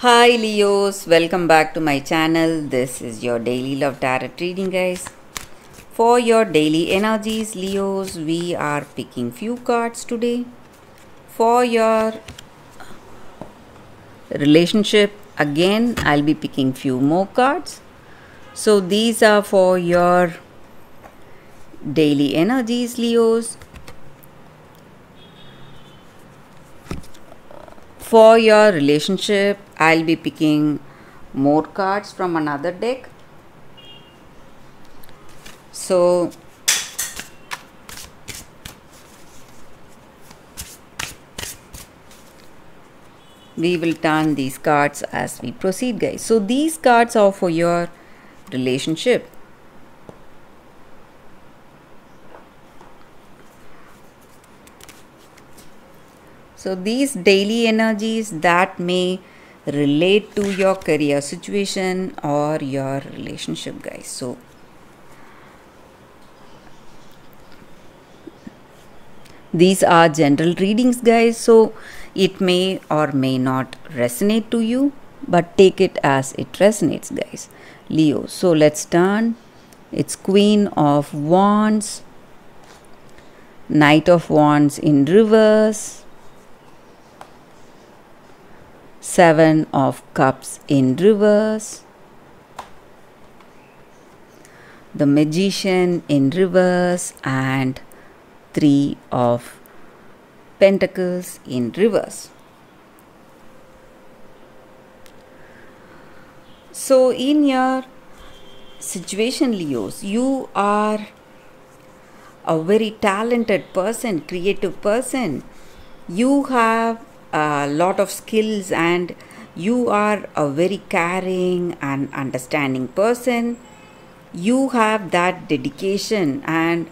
Hi Leos, welcome back to my channel. This is your daily love tarot reading, guys. For your daily energies, Leos, we are picking few cards today. For your relationship, again, I'll be picking few more cards. So these are for your daily energies, Leos. For your relationship, I'll be picking more cards from another deck. So we will turn these cards as we proceed, guys. So these cards are for your relationship. So these daily energies that may relate to your career situation or your relationship, guys. So these are general readings, guys. So it may or may not resonate to you, but take it as it resonates, guys. Leo. So let's turn. It's Queen of Wands, Knight of Wands in reverse, Seven of Cups in reverse, the Magician in reverse, and Three of Pentacles in reverse. So in your situation, Leos, you are a very talented person, creative person. You have a lot of skills and you are a very caring and understanding person. You have that dedication and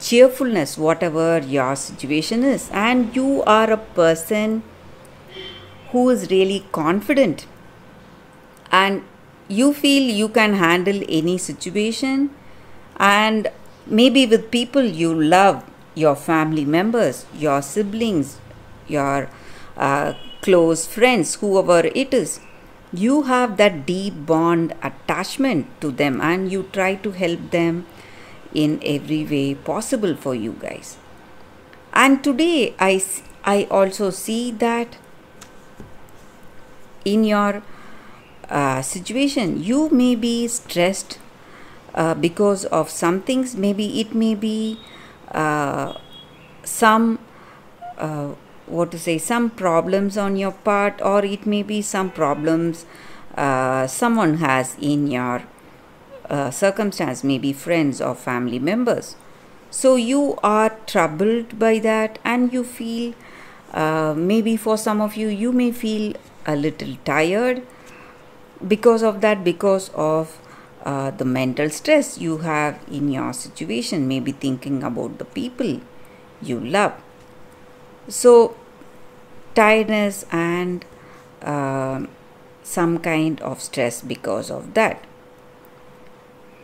cheerfulness, whatever your situation is, and you are a person who is really confident and you feel you can handle any situation, and maybe with people you love, your family members, your siblings, your close friends, whoever it is, you have that deep bond attachment to them and you try to help them in every way possible for you guys. And today I also see that in your situation you may be stressed because of some things. Maybe it may be some some problems on your part, or it may be some problems someone has in your circumstance, maybe friends or family members. So you are troubled by that and you feel maybe for some of you, you may feel a little tired because of that, because of the mental stress you have in your situation, maybe thinking about the people you love. So tiredness and some kind of stress because of that.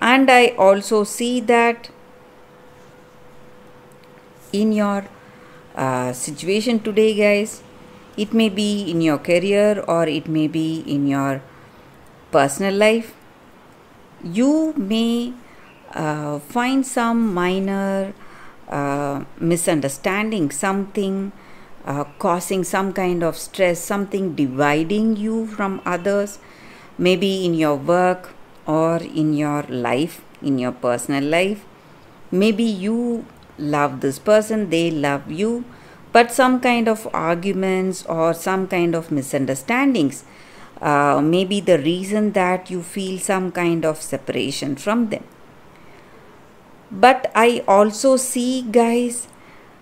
And I also see that in your situation today, guys, it may be in your career or it may be in your personal life, you may find some minor misunderstanding, something causing some kind of stress, something dividing you from others, maybe in your work or in your life, in your personal life. Maybe you love this person, they love you, but some kind of arguments or some kind of misunderstandings may be the reason that you feel some kind of separation from them. But I also see, guys,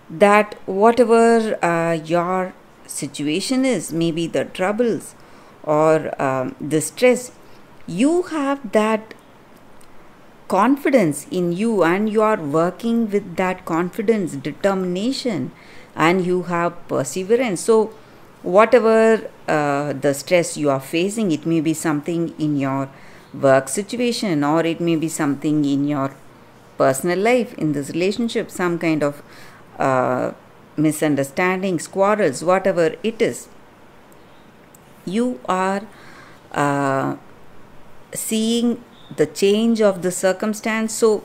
that whatever your situation is, maybe the troubles or the stress, you have that confidence in you and you are working with that confidence, determination, and you have perseverance. So whatever the stress you are facing, it may be something in your work situation or it may be something in your personal life, in this relationship, some kind of misunderstandings, quarrels, whatever it is. You are uh, seeing the change of the circumstance. So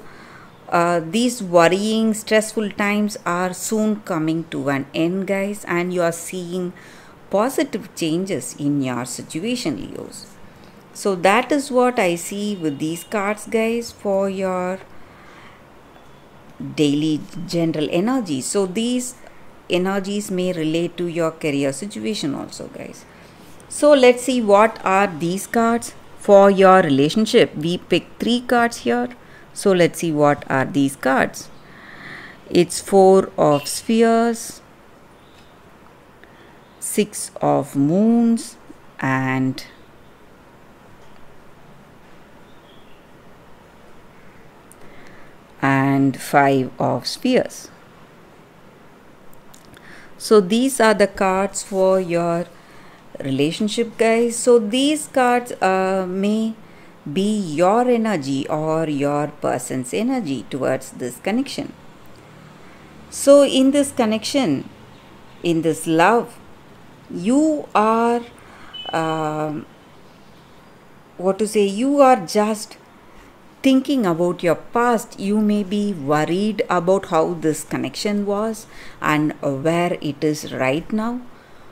these worrying, stressful times are soon coming to an end, guys, and you are seeing positive changes in your situation, Leos. So that is what I see with these cards, guys, for your daily general energy. So these energies may relate to your career situation also, guys. So let's see what are these cards for your relationship. We picked 3 cards here. So let's see what are these cards. It's 4 of spheres, 6 of moons, and 5 of spheres. So these are the cards for your relationship, guys. So these cards may be your energy or your person's energy towards this connection. So in this connection, in this love, you are you are just thinking about your past. You may be worried about how this connection was and where it is right now,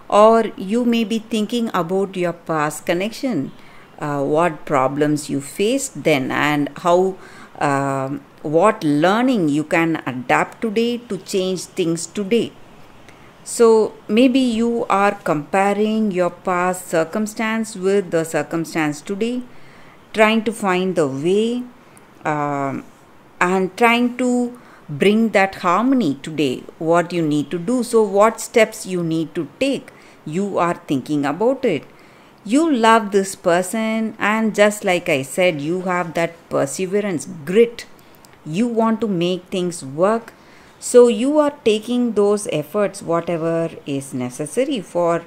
or you may be thinking about your past connection, what problems you faced then, and how what learning you can adapt today to change things today. So maybe you are comparing your past circumstance with the circumstance today, trying to find the way and trying to bring that harmony today, what you need to do. So what steps you need to take, you are thinking about it. You love this person, and just like I said, you have that perseverance, grit. You want to make things work. So you are taking those efforts, whatever is necessary for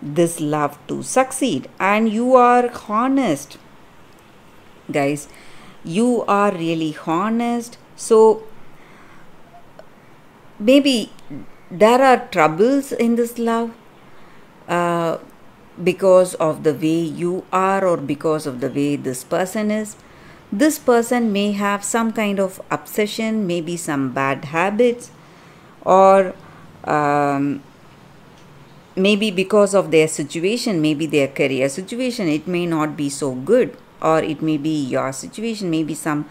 this love to succeed. And you are honest, guys. You are really honest. So maybe there are troubles in this love because of the way you are, or because of the way this person is. This person may have some kind of obsession, maybe some bad habits, or maybe because of their situation, maybe their career situation, it may not be so good, or it may be your situation, maybe some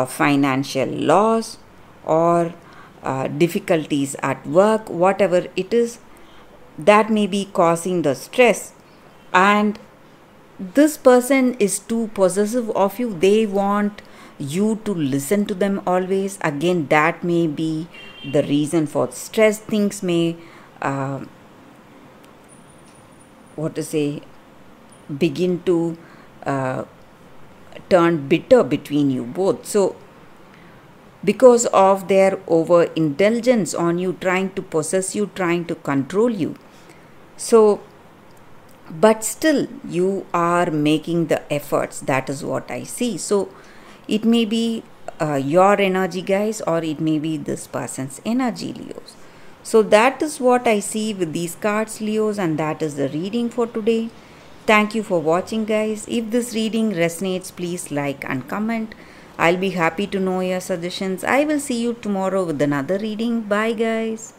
financial loss, or difficulties at work, whatever it is, that may be causing the stress. And this person is too possessive of you. They want you to listen to them always. Again, that may be the reason for stress. Things may begin to turn bitter between you both. So because of their over indulgence on you, trying to possess you, trying to control you. So but still you are making the efforts. That is what I see. So it may be your energy, guys, or it may be this person's energy, Leos. So that is what I see with these cards, Leos, and that is the reading for today. Thank you for watching, guys. If this reading resonates, please like and comment. I'll be happy to know your suggestions. I will see you tomorrow with another reading. Bye, guys.